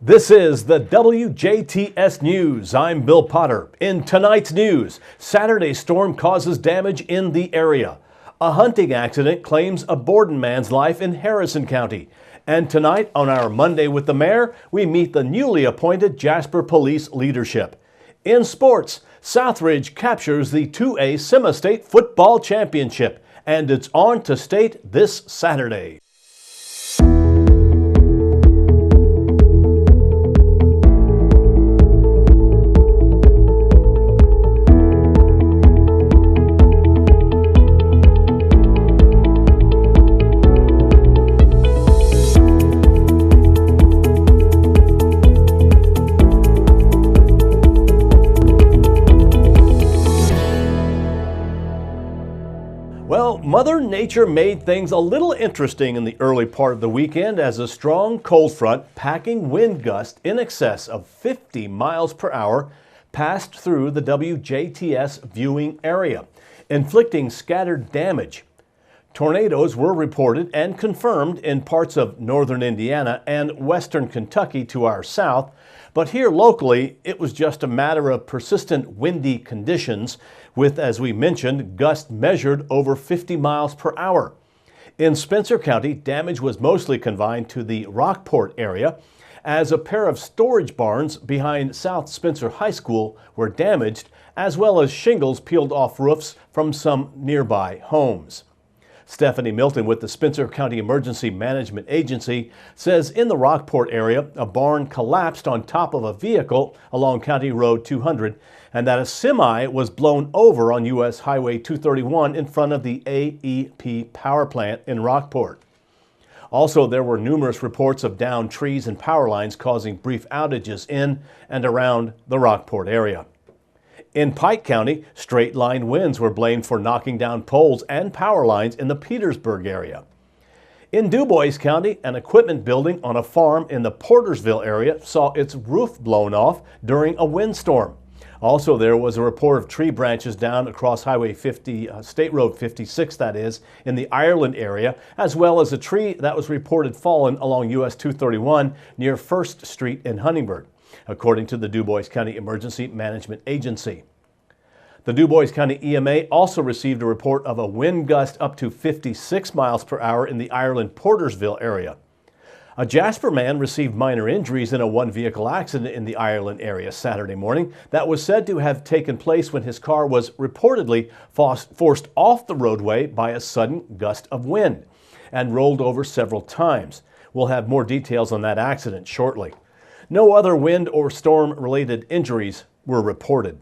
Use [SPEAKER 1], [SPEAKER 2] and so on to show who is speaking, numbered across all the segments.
[SPEAKER 1] This is the WJTS News. I'm Bill Potter. In tonight's news, Saturday's storm causes damage in the area. A hunting accident claims a Borden man's life in Harrison County. And tonight on our Monday with the Mayor, we meet the newly appointed Jasper Police leadership. In sports, Southridge captures the 2A Semi-State Football Championship, and it's on to state this Saturday. Well, Mother Nature made things a little interesting in the early part of the weekend as a strong cold front packing wind gusts in excess of 50 miles per hour passed through the WJTS viewing area, inflicting scattered damage. Tornadoes were reported and confirmed in parts of northern Indiana and western Kentucky to our south, but here locally it was just a matter of persistent windy conditions with, as we mentioned, gusts measured over 50 miles per hour. In Spencer County, damage was mostly confined to the Rockport area as a pair of storage barns behind South Spencer High School were damaged, as well as shingles peeled off roofs from some nearby homes. Stephanie Milton with the Spencer County Emergency Management Agency says in the Rockport area, a barn collapsed on top of a vehicle along County Road 200 and that a semi was blown over on U.S. Highway 231 in front of the AEP power plant in Rockport. Also, there were numerous reports of downed trees and power lines causing brief outages in and around the Rockport area. In Pike County, straight-line winds were blamed for knocking down poles and power lines in the Petersburg area. In DuBois County, an equipment building on a farm in the Portersville area saw its roof blown off during a windstorm. Also, there was a report of tree branches down across Highway 50, State Road 56, that is, in the Ireland area, as well as a tree that was reported fallen along US 231 near 1st Street in Huntingburg, according to the DuBois County Emergency Management Agency. The DuBois County EMA also received a report of a wind gust up to 56 miles per hour in the Ireland Portersville area. A Jasper man received minor injuries in a one-vehicle accident in the Ireland area Saturday morning that was said to have taken place when his car was reportedly forced off the roadway by a sudden gust of wind and rolled over several times. We'll have more details on that accident shortly. No other wind or storm-related injuries were reported.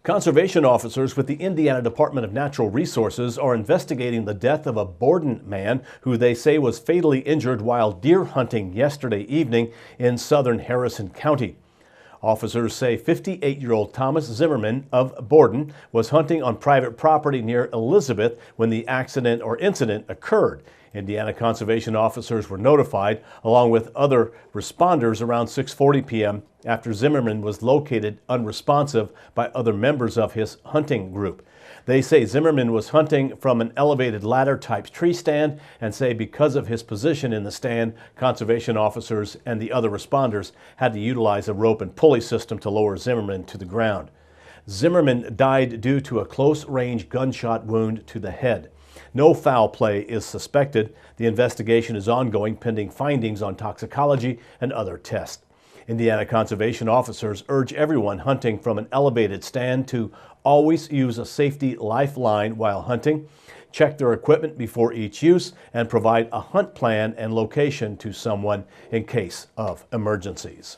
[SPEAKER 1] Conservation officers with the Indiana Department of Natural Resources are investigating the death of a Borden man who they say was fatally injured while deer hunting yesterday evening in southern Harrison County. Officers say 58-year-old Thomas Zimmerman of Borden was hunting on private property near Elizabeth when the accident or incident occurred. Indiana conservation officers were notified, along with other responders, around 6:40 p.m. after Zimmerman was located unresponsive by other members of his hunting group. They say Zimmerman was hunting from an elevated ladder-type tree stand and say because of his position in the stand, conservation officers and the other responders had to utilize a rope and pulley system to lower Zimmerman to the ground. Zimmerman died due to a close-range gunshot wound to the head. No foul play is suspected. The investigation is ongoing pending findings on toxicology and other tests. Indiana conservation officers urge everyone hunting from an elevated stand to always use a safety lifeline while hunting, check their equipment before each use, and provide a hunt plan and location to someone in case of emergencies.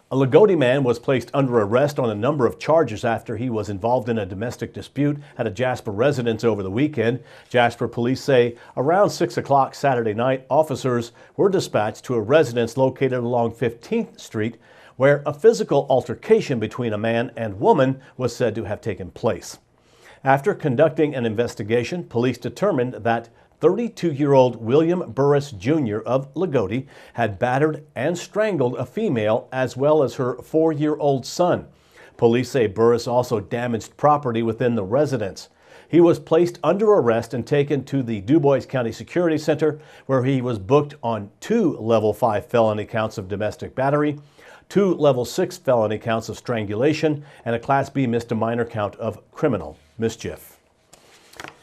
[SPEAKER 1] A Lagodi man was placed under arrest on a number of charges after he was involved in a domestic dispute at a Jasper residence over the weekend. Jasper police say around 6 o'clock Saturday night, officers were dispatched to a residence located along 15th Street where a physical altercation between a man and woman was said to have taken place. After conducting an investigation, police determined that 32-year-old William Burris Jr. of Lagodi had battered and strangled a female as well as her 4-year-old son. Police say Burris also damaged property within the residence. He was placed under arrest and taken to the DuBois County Security Center, where he was booked on 2 level 5 felony counts of domestic battery, 2 level 6 felony counts of strangulation, and a Class B misdemeanor count of criminal mischief.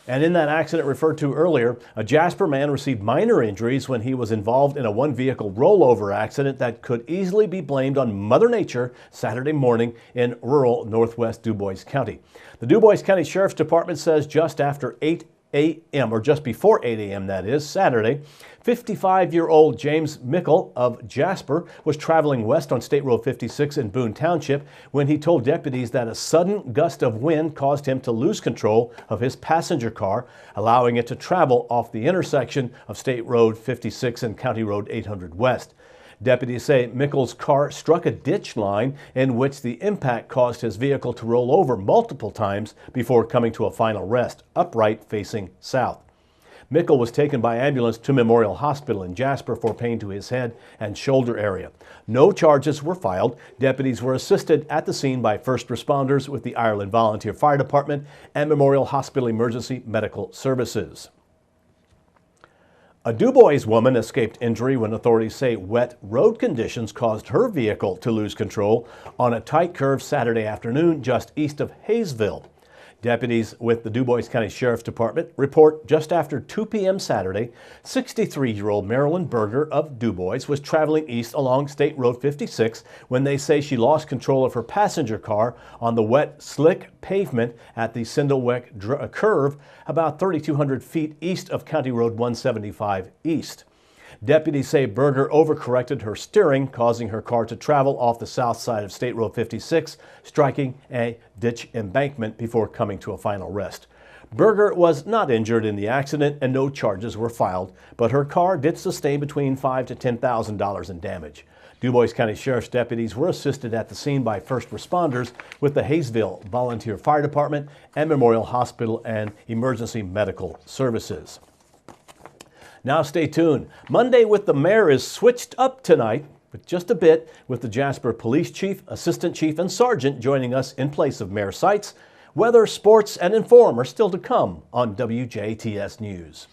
[SPEAKER 1] And in that accident referred to earlier, a Jasper man received minor injuries when he was involved in a one-vehicle rollover accident that could easily be blamed on Mother Nature Saturday morning in rural northwest DuBois County. The DuBois County Sheriff's Department says just after 8 a.m., or just before 8 a.m. that is, Saturday, 55-year-old James Mickle of Jasper was traveling west on State Road 56 in Boone Township when he told deputies that a sudden gust of wind caused him to lose control of his passenger car, allowing it to travel off the intersection of State Road 56 and County Road 800 West. Deputies say Mickle's car struck a ditch line in which the impact caused his vehicle to roll over multiple times before coming to a final rest, upright facing south. Mickle was taken by ambulance to Memorial Hospital in Jasper for pain to his head and shoulder area. No charges were filed. Deputies were assisted at the scene by first responders with the Ireland Volunteer Fire Department and Memorial Hospital Emergency Medical Services. A DuBois woman escaped injury when authorities say wet road conditions caused her vehicle to lose control on a tight curve Saturday afternoon just east of Hayesville. Deputies with the DuBois County Sheriff's Department report just after 2 p.m. Saturday, 63-year-old Marilyn Berger of DuBois was traveling east along State Road 56 when they say she lost control of her passenger car on the wet, slick pavement at the Sindlewick curve about 3,200 feet east of County Road 175 East. Deputies say Berger overcorrected her steering, causing her car to travel off the south side of State Road 56, striking a ditch embankment before coming to a final rest. Berger was not injured in the accident and no charges were filed, but her car did sustain between $5,000 to $10,000 in damage. DuBois County Sheriff's deputies were assisted at the scene by first responders with the Hayesville Volunteer Fire Department and Memorial Hospital and Emergency Medical Services. Now stay tuned. Monday with the Mayor is switched up tonight, but just a bit, with the Jasper Police Chief, Assistant Chief, and Sergeant joining us in place of Mayor Seitz. Weather, sports, and Inform are still to come on WJTS News.